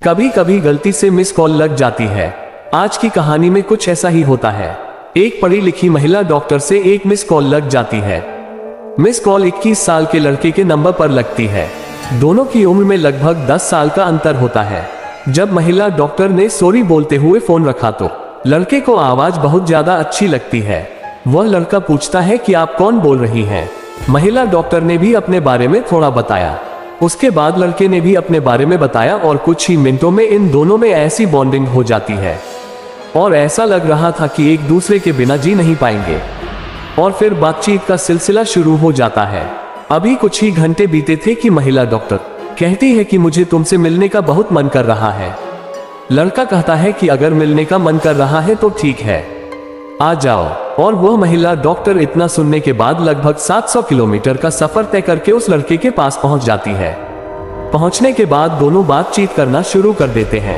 कभी कभी गलती से मिस कॉल लग जाती है। आज की कहानी में कुछ ऐसा ही होता है। एक पढ़ी लिखी महिला डॉक्टर से एक मिस कॉल लग जाती है। मिस कॉल 21 साल के लड़के के नंबर पर लगती है। दोनों की उम्र में लगभग 10 साल का अंतर होता है। जब महिला डॉक्टर ने सॉरी बोलते हुए फोन रखा तो लड़के को आवाज बहुत ज्यादा अच्छी लगती है। वह लड़का पूछता है कि आप कौन बोल रही हैं? महिला डॉक्टर ने भी अपने बारे में थोड़ा बताया। उसके बाद लड़के ने भी अपने बारे में बताया और कुछ ही मिनटों में इन दोनों में ऐसी बॉन्डिंग हो जाती है और ऐसा लग रहा था कि एक दूसरे के बिना जी नहीं पाएंगे। और फिर बातचीत का सिलसिला शुरू हो जाता है। अभी कुछ ही घंटे बीते थे कि महिला डॉक्टर कहती है कि मुझे तुमसे मिलने का बहुत मन कर रहा है। लड़का कहता है कि अगर मिलने का मन कर रहा है तो ठीक है, आ जाओ। और वह महिला डॉक्टर इतना सुनने के बाद लगभग 700 किलोमीटर का सफर तय करके उस लड़के के पास पहुंच जाती है। पहुंचने के बाद दोनों बातचीत करना शुरू कर देते हैं।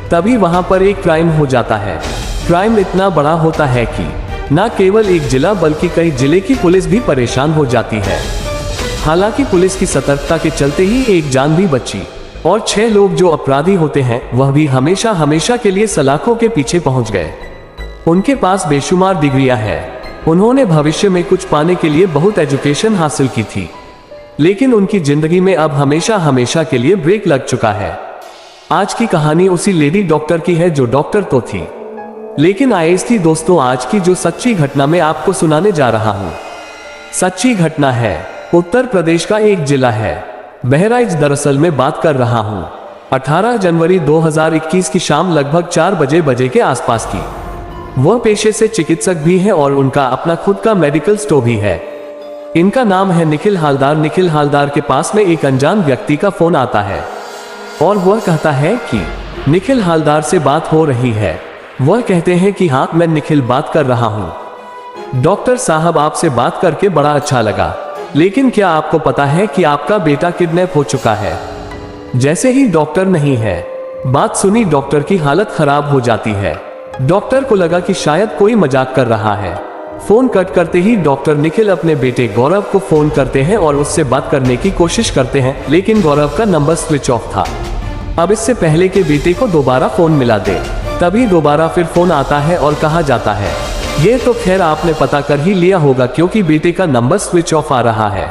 तभी वहां पर एक क्राइम हो जाता है। क्राइम इतना बड़ा होता है कि न केवल एक जिला बल्कि कई जिले की पुलिस भी परेशान हो जाती है। हालांकि पुलिस की सतर्कता के चलते ही एक जान भी बची और 6 लोग जो अपराधी होते हैं वह भी हमेशा हमेशा के लिए सलाखों के पीछे पहुंच गए। उनके पास बेशुमार डिग्रियां हैं। उन्होंने भविष्य में कुछ पाने के लिए बहुत एजुकेशन हासिल की थी, लेकिन उनकी जिंदगी में अब हमेशा हमेशा के लिए ब्रेक लग चुका है। आज की कहानी उसी लेडी डॉक्टर की है जो डॉक्टर तो थी लेकिन आईएएस थी। दोस्तों, आज की जो सच्ची घटना मैं आपको सुनाने जा रहा हूँ सच्ची घटना है। उत्तर प्रदेश का एक जिला है बहराइच। दरअसल मैं बात कर रहा हूँ 18 जनवरी 2021 की शाम लगभग 4 बजे के आसपास की। वह पेशे से चिकित्सक भी हैं और उनका अपना खुद का मेडिकल स्टोर भी है। इनका नाम है निखिल हालदार। निखिल हालदार के पास में एक अनजान व्यक्ति का फोन आता है और वह कहता है कि निखिल हालदार से बात हो रही है। वह कहते हैं कि हाँ, मैं निखिल बात कर रहा हूँ। डॉक्टर साहब, आपसे बात करके बड़ा अच्छा लगा, लेकिन क्या आपको पता है कि आपका बेटा किडनैप हो चुका है? जैसे ही डॉक्टर नहीं है, बात सुनी डॉक्टर की हालत खराब हो जाती है। डॉक्टर को लगा कि शायद कोई मजाक कर रहा है। फोन कट करते ही डॉक्टर निखिल अपने बेटे गौरव को फोन करते हैं और उससे बात करने की कोशिश करते हैं, लेकिन गौरव का नंबर स्विच ऑफ था। अब इससे पहले के बेटे को दोबारा फोन मिला दे, तभी दोबारा फिर फोन आता है और कहा जाता है ये तो खैर आपने पता कर ही लिया होगा क्योंकि बेटे का नंबर स्विच ऑफ आ रहा है।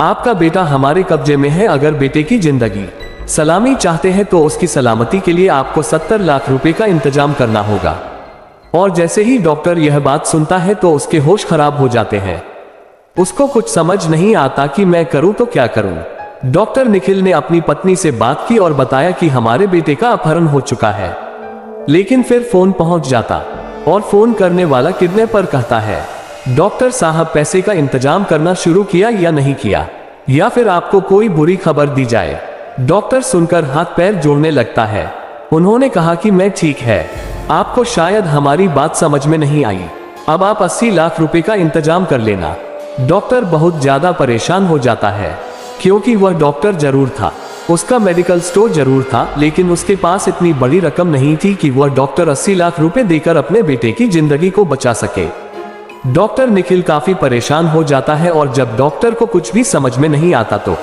आपका बेटा हमारे कब्जे में है। अगर बेटे की जिंदगी सलामी चाहते हैं तो उसकी सलामती के लिए आपको 70 लाख रुपए का इंतजाम करना होगा। और जैसे ही डॉक्टर यह बात सुनता है तो उसके होश खराब हो जाते हैं। उसको कुछ समझ नहीं आता कि मैं करूं तो क्या करूं। डॉक्टर निखिल ने अपनी पत्नी से बात की और बताया कि हमारे बेटे का अपहरण हो चुका है, लेकिन फिर फोन पहुंच जाता और फोन करने वाला किडनैपर कहता है डॉक्टर साहब, पैसे का इंतजाम करना शुरू किया या नहीं किया, या फिर आपको कोई बुरी खबर दी जाए? डॉक्टर सुनकर हाथ पैर जोड़ने लगता है। उन्होंने कहा कि मैं ठीक है, आपको शायद हमारी बात समझ में नहीं आई। अब आप 80 लाख रुपए का इंतजाम कर लेना। डॉक्टर बहुत ज्यादा परेशान हो जाता है क्योंकि वह डॉक्टर जरूर था, उसका मेडिकल स्टोर जरूर था, लेकिन उसके पास इतनी बड़ी रकम नहीं थी कि वह डॉक्टर 80 लाख रुपए देकर अपने बेटे की जिंदगी को बचा सके। डॉक्टर निखिल काफी परेशान हो जाता है और जब डॉक्टर को कुछ भी समझ में नहीं आता तो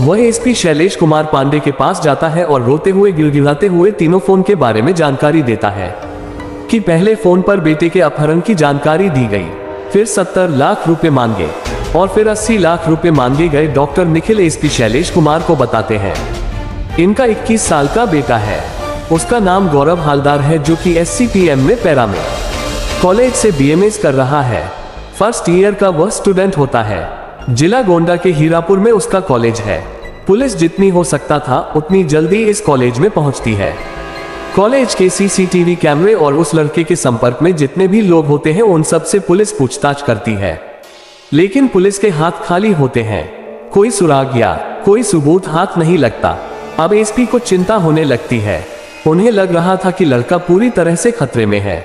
वह एसपी शैलेश कुमार पांडे के पास जाता है और रोते हुए गिड़गिड़ाते हुए तीनों फोन के बारे में जानकारी देता है कि पहले फोन पर बेटे के अपहरण की जानकारी दी गई, फिर 70 लाख रुपए मांगे और फिर 80 लाख रुपए मांगे गए। डॉक्टर निखिल एसपी शैलेश कुमार को बताते हैं इनका 21 साल का बेटा है, उसका नाम गौरव हालदार है, जो कि SCPM में पैरा में कॉलेज से BMS कर रहा है। फर्स्ट ईयर का वह स्टूडेंट होता है। जिला गोंडा के हीरापुर में उसका कॉलेज है। पुलिस जितनी हो सकता था उतनी जल्दी इस कॉलेज में पहुंचती है। कॉलेज के CCTV कैमरे और उस लड़के के संपर्क में जितने भी लोग होते हैं उन सब से पुलिस पूछताछ करती है, लेकिन पुलिस के हाथ खाली होते हैं। कोई सुराग या कोई सबूत हाथ नहीं लगता। अब एसपी को चिंता होने लगती है। उन्हें लग रहा था कि लड़का पूरी तरह से खतरे में है।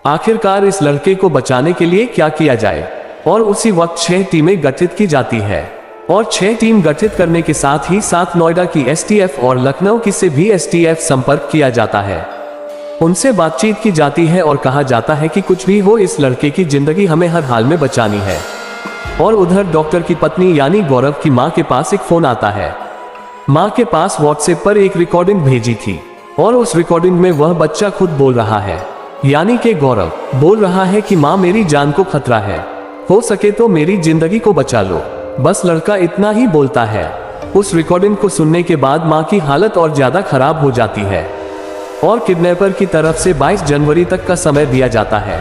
आखिरकार इस लड़के को बचाने के लिए क्या किया जाए, और उसी वक्त 6 टीमें गठित की जाती है और 6 टीम गठित करने के साथ ही साथ नोएडा की STF और लखनऊ की से भी STF संपर्क किया जाता है। उनसे बातचीत की जाती है और कहा जाता है कि कुछ भी हो इस लड़के की जिंदगी हमें हर हाल में बचानी है। और उधर डॉक्टर की पत्नी यानी गौरव की मां के पास एक फोन आता है माँ के पास व्हाट्सएप पर एक रिकॉर्डिंग भेजी थी और उस रिकॉर्डिंग में वह बच्चा खुद बोल रहा है, यानी कि गौरव बोल रहा है कि माँ मेरी जान को खतरा है, हो सके तो मेरी जिंदगी को बचा लो। बस लड़का इतना ही बोलता है। उस रिकॉर्डिंग को सुनने के बाद माँ की हालत और ज्यादा खराब हो जाती है और किडनैपर की तरफ से 22 जनवरी तक का समय दिया जाता है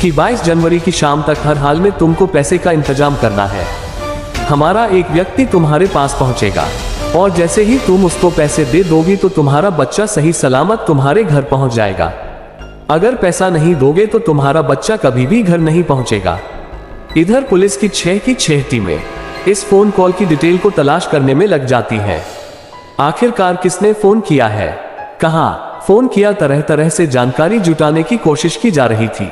कि 22 जनवरी की शाम तक हर हाल में तुमको पैसे का इंतजाम करना है। हमारा एक व्यक्ति तुम्हारे पास पहुंचेगा और जैसे ही तुम उसको पैसे दे दोगी तो तुम्हारा बच्चा सही सलामत तुम्हारे घर पहुंच जाएगा। अगर पैसा नहीं दोगे तो तुम्हारा बच्चा कभी भी घर नहीं पहुंचेगा। इधर पुलिस की 6 की 6 टीमें इस फोन कॉल की डिटेल को तलाश करने में लग जाती है। आखिरकार किसने फोन किया है, कहां फोन किया, तरह तरह से जानकारी जुटाने की कोशिश की जा रही थी,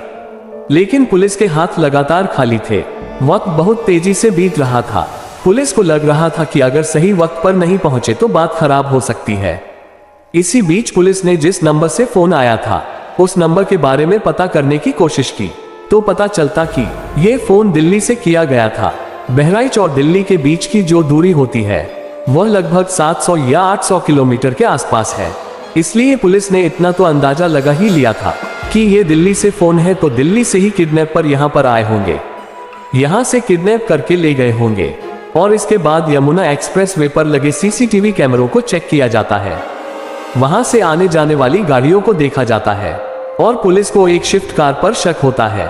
लेकिन पुलिस के हाथ लगातार खाली थे। वक्त बहुत तेजी से बीत रहा था। पुलिस को लग रहा था कि अगर सही वक्त पर नहीं पहुंचे तो बात खराब हो सकती है। इसी बीच पुलिस ने जिस नंबर से फोन आया था उस नंबर के बारे में पता करने की कोशिश की तो पता चलता कि यह फोन दिल्ली से किया गया था। बहराइच और दिल्ली के बीच की जो दूरी होती है वह लगभग 700 या 800 किलोमीटर के आसपास है। इसलिए पुलिस ने इतना तो अंदाजा लगा ही लिया था कि ये दिल्ली से फोन है तो दिल्ली से ही किडनैपर यहाँ पर आए होंगे, यहाँ से किडनैप करके ले गए होंगे और इसके बाद यमुना एक्सप्रेस वे पर लगे सीसीटीवी कैमरों को चेक किया जाता है। वहां से आने जाने वाली गाड़ियों को देखा जाता है और पुलिस को एक शिफ्ट कार पर शक होता है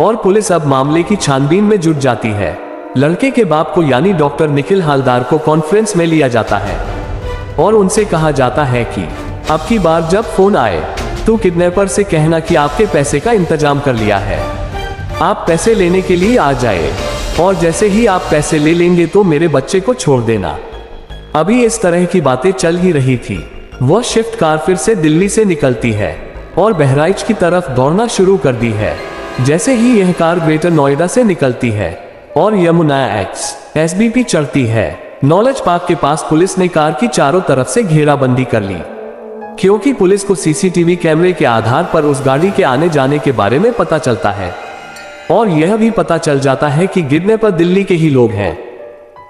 और पुलिस अब मामले की छानबीन में जुट जाती है। लड़के के बाप को यानी डॉक्टर निखिल हालदार को कॉन्फ्रेंस में लिया जाता है और उनसे कहा जाता है कि अब की बार जब फोन आए तो किडनैपर से कहना कि आपके पैसे का इंतजाम कर लिया है, आप पैसे लेने के लिए आ जाए और जैसे ही आप पैसे ले लेंगे तो मेरे बच्चे को छोड़ देना। अभी इस तरह की बातें चल ही रही थी। वह शिफ्ट कार फिर से दिल्ली से निकलती है और बहराइच की तरफ दौड़ना शुरू कर दी है। जैसे ही यह कार ग्रेटर नोएडा से निकलती है और यमुना एसबीपी चढ़ती है, नॉलेज पार्क के पास पुलिस ने कार की चारों तरफ से घेराबंदी कर ली, क्योंकि पुलिस को सीसीटीवी कैमरे के आधार पर उस गाड़ी के आने जाने के बारे में पता चलता है और यह भी पता चल जाता है कि किडनैपर दिल्ली के ही लोग हैं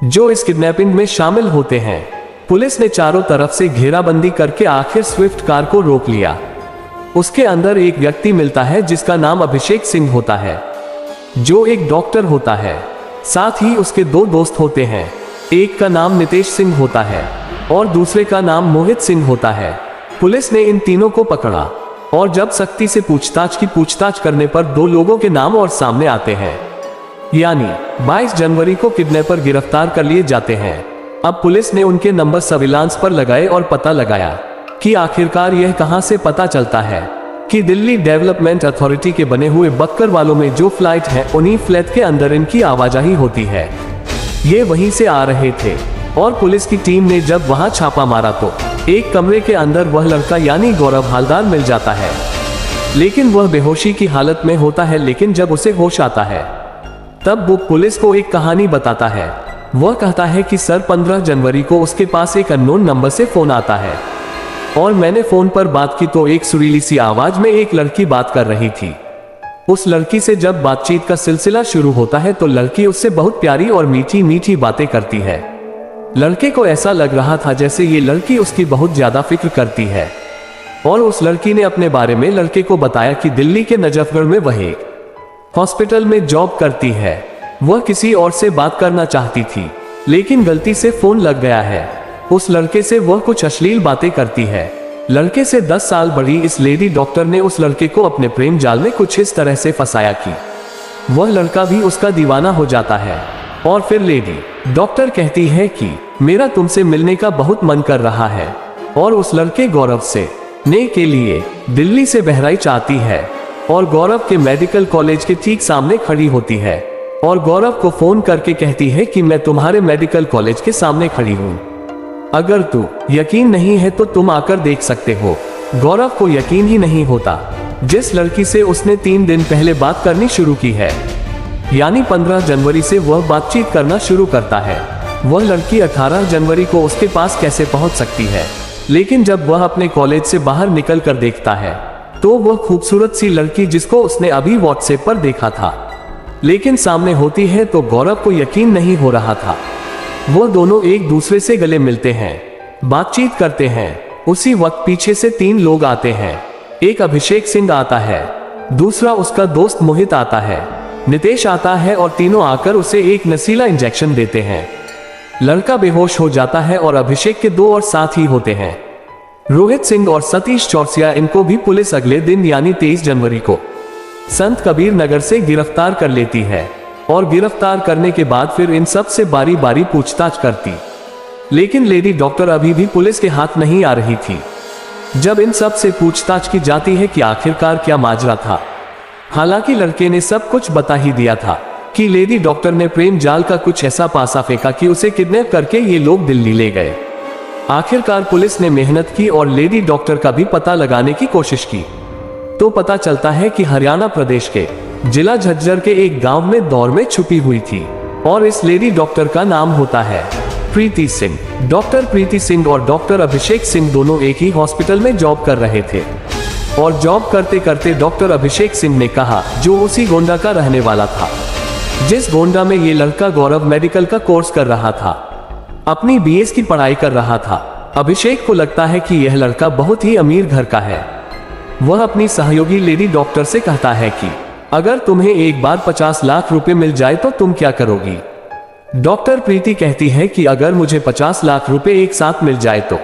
जो इस किडनैपिंग में शामिल होते हैं। पुलिस ने चारों तरफ से घेराबंदी करके आखिर स्विफ्ट कार को रोक लिया। उसके अंदर एक व्यक्ति मिलता है जिसका नाम अभिषेक सिंह होता है, जो एक डॉक्टर होता है। साथ ही उसके 2 दोस्त होते हैं, एक का नाम नितेश सिंह होता है और दूसरे का नाम मोहित सिंह होता है। पुलिस ने इन तीनों को पकड़ा और जब सख्ती से पूछताछ करने पर 2 लोगों के नाम और सामने आते हैं, यानी 22 जनवरी को किडनैपर गिरफ्तार कर लिए जाते हैं। अब पुलिस ने उनके नंबर सर्विलांस पर लगाए और पता लगाया कि आखिरकार यह कहां से पता चलता है कि दिल्ली डेवलपमेंट अथॉरिटी के बने हुए बक्कर वालों में जो फ्लाइट है उन्हीं फ्लैट के अंदर इनकी आवाजाही होती है। ये वहीं से आ रहे थे और पुलिस की टीम ने जब वहां छापा मारा तो एक कमरे के अंदर वह लड़का यानी गौरव हालदार मिल जाता है, लेकिन वह बेहोशी की हालत में होता है। लेकिन जब उसे होश आता है तब वो पुलिस को एक कहानी बताता है। वह कहता है कि सर 15 जनवरी को उसके पास एक अननोन नंबर से फोन आता है और मैंने फोन पर बात की तो एक सुरीली सी आवाज में एक लड़की बात कर रही थी। उस लड़की से जब बातचीत का सिलसिला शुरू होता है तो लड़की उससे बहुत प्यारी और मीठी मीठी बातें करती है। लड़के को ऐसा लग रहा था जैसे ये लड़की उसकी बहुत ज्यादा फिक्र करती है और उस लड़की ने अपने बारे में लड़के को बताया कि दिल्ली के नजफगढ़ में वह एक हॉस्पिटल में जॉब करती है। वह किसी और से बात करना चाहती थी लेकिन गलती से फोन लग गया है। उस लड़के से वह कुछ अश्लील बातें करती है। लड़के से 10 साल बड़ी इस लेडी डॉक्टर ने उस लड़के को अपने प्रेम जाल में कुछ इस तरह से फंसाया कि वह लड़का भी उसका दीवाना हो जाता है और फिर लेडी डॉक्टर कहती है कि मेरा तुमसे मिलने का बहुत मन कर रहा है और उस लड़के गौरव से ने के लिए दिल्ली से बहराइच आती है और गौरव के मेडिकल कॉलेज के ठीक सामने खड़ी होती है और गौरव को फोन करके कहती है कि मैं तुम्हारे मेडिकल कॉलेज के सामने खड़ी हूँ, अगर तू यकीन नहीं है तो तुम आकर देख सकते हो। गौरव को यकीन ही नहीं होता। जिस लड़की से उसने 3 दिन पहले बात करनी शुरू की है, यानी 15 जनवरी से वह बातचीत करना शुरू करता है, वह लड़की 18 जनवरी को उसके पास कैसे पहुंच सकती है। लेकिन जब वह अपने कॉलेज से बाहर निकल कर देखता है तो वह खूबसूरत सी लड़की जिसको उसने अभी व्हाट्सएप पर देखा था लेकिन सामने होती है तो गौरव को यकीन नहीं हो रहा था। वो दोनों एक दूसरे से गले मिलते हैं, बातचीत करते हैं। उसी वक्त पीछे से 3 लोग आते हैं। एक अभिषेक सिंह आता है, दूसरा उसका दोस्त मोहित आता है, नितेश आता है और तीनों आकर उसे एक नशीला इंजेक्शन देते हैं। लड़का बेहोश हो जाता है और अभिषेक के 2 और साथी होते हैं, रोहित सिंह और सतीश चौरसिया। इनको भी पुलिस अगले दिन यानी 23 जनवरी को संत कबीर नगर से गिरफ्तार कर लेती है और गिरफ्तार करने के बाद फिर इन सब से बारी बारी पूछताछ करती। लेकिन लेडी डॉक्टर अभी भी पुलिस के हाथ नहीं आ रही थी। जब इन सब से पूछताछ की जाती है कि आखिरकार क्या माजरा था, हालांकि लड़के ने सब कुछ बता ही दिया था कि लेडी डॉक्टर ने प्रेम जाल का कुछ ऐसा पासा फेंका कि उसे किडनैप करके ये लोग दिल्ली ले गए। आखिरकार पुलिस ने मेहनत की और लेडी डॉक्टर का भी पता लगाने की कोशिश की, तो पता चलता है कि हरियाणा प्रदेश के जिला झज्जर के एक गांव में दौर में छुपी हुई थी और इस लेडी डॉक्टर का नाम होता है प्रीति सिंह। डॉक्टर प्रीति सिंह और डॉक्टर अभिषेक सिंह दोनों एक ही हॉस्पिटल में जॉब कर रहे थे और जॉब करते करते डॉक्टर अभिषेक सिंह ने कहा, जो उसी गोंडा का रहने वाला था जिस गोंडा में ये लड़का गौरव मेडिकल का कोर्स कर रहा था, अपनी बीएस की पढ़ाई कर रहा था। अभिषेक को लगता है कि यह लड़का बहुत ही अमीर घर का है। वह अपनी सहयोगी लेडी डॉक्टर से कहता है कि अगर तुम्हें एक बार 50 लाख रुपए मिल जाए तो तुम क्या करोगी। डॉक्टर प्रीति कहती है कि अगर मुझे 50 लाख रुपए एक साथ मिल जाए तो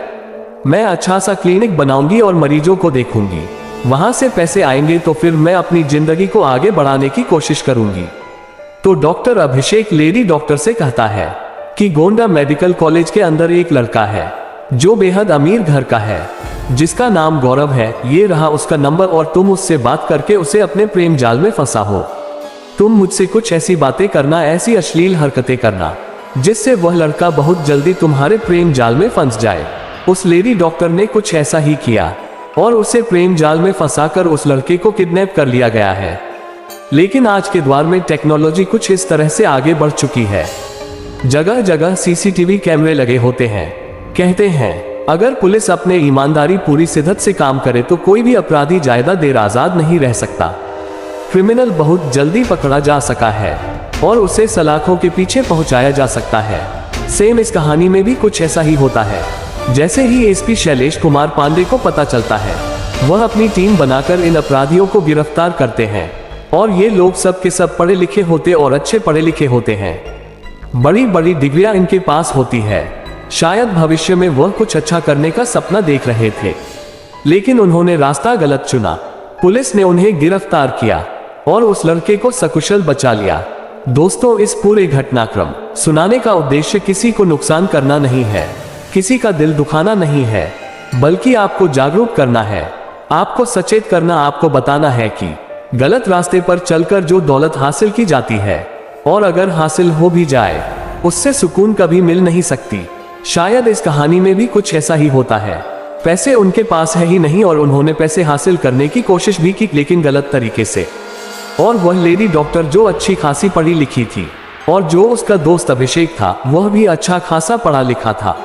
मैं अच्छा सा क्लिनिक बनाऊंगी और मरीजों को देखूंगी। वहां से पैसे आएंगे तो फिर मैं अपनी जिंदगी को आगे बढ़ाने की कोशिश करूंगी। तो डॉक्टर अभिषेक लेडी डॉक्टर से कहता है कि गोंडा मेडिकल कॉलेज के अंदर एक लड़का है जो बेहद अमीर घर का है, जिसका नाम गौरव है। ये रहा उसका नंबर और तुम उससे बात करके उसे अपने प्रेम जाल में फंसा हो। तुम मुझसे कुछ ऐसी बातें करना, ऐसी अश्लील हरकतें करना जिससे वह लड़का बहुत जल्दी तुम्हारे प्रेम जाल में फंस जाए। उस लेडी डॉक्टर ने कुछ ऐसा ही किया और उसे प्रेम जाल में फंसाकर उस लड़के को किडनैप कर लिया गया है। लेकिन आज के दौर में टेक्नोलॉजी कुछ इस तरह से आगे बढ़ चुकी है, जगह जगह सीसीटीवी कैमरे लगे होते हैं। कहते हैं अगर पुलिस अपने ईमानदारी पूरी शिद्दत से काम करे तो कोई भी अपराधी ज्यादा देर आजाद नहीं रह सकता। क्रिमिनल बहुत जल्दी पकड़ा जा सका है और उसे सलाखों के पीछे पहुंचाया जा सकता है। सेम इस कहानी में भी कुछ ऐसा ही होता है। जैसे ही एसपी शैलेश कुमार पांडे को पता चलता है, वह अपनी टीम बनाकर इन अपराधियों को गिरफ्तार करते हैं और ये लोग सब के सब पढ़े लिखे होते और अच्छे पढ़े लिखे होते हैं। बड़ी बड़ी डिग्रियां इनके पास होती है। शायद भविष्य में वह कुछ अच्छा करने का सपना देख रहे थे, लेकिन उन्होंने रास्ता गलत चुना। पुलिस ने उन्हें गिरफ्तार किया और उस लड़के को सकुशल बचा लिया। दोस्तों, इस पूरे घटनाक्रम सुनाने का उद्देश्य किसी को नुकसान करना नहीं है, किसी का दिल दुखाना नहीं है, बल्कि आपको जागरूक करना है, आपको सचेत करना, आपको बताना है कि गलत रास्ते पर चलकर जो दौलत हासिल की जाती है और अगर हासिल हो भी जाए उससे सुकून कभी मिल नहीं सकती। शायद इस कहानी में भी कुछ ऐसा ही होता है। पैसे उनके पास है ही नहीं और उन्होंने पैसे हासिल करने की कोशिश भी की, लेकिन गलत तरीके से। और वह लेडी डॉक्टर जो अच्छी खासी पढ़ी लिखी थी और जो उसका दोस्त अभिषेक था वह भी अच्छा खासा पढ़ा लिखा था।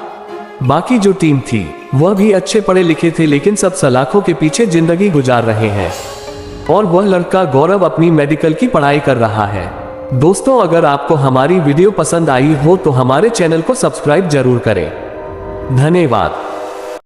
बाकी जो टीम थी वह भी अच्छे पढ़े लिखे थे, लेकिन सब सलाखों के पीछे जिंदगी गुजार रहे हैं। और वह लड़का गौरव अपनी मेडिकल की पढ़ाई कर रहा है। दोस्तों, अगर आपको हमारी वीडियो पसंद आई हो तो हमारे चैनल को सब्सक्राइब जरूर करें। धन्यवाद।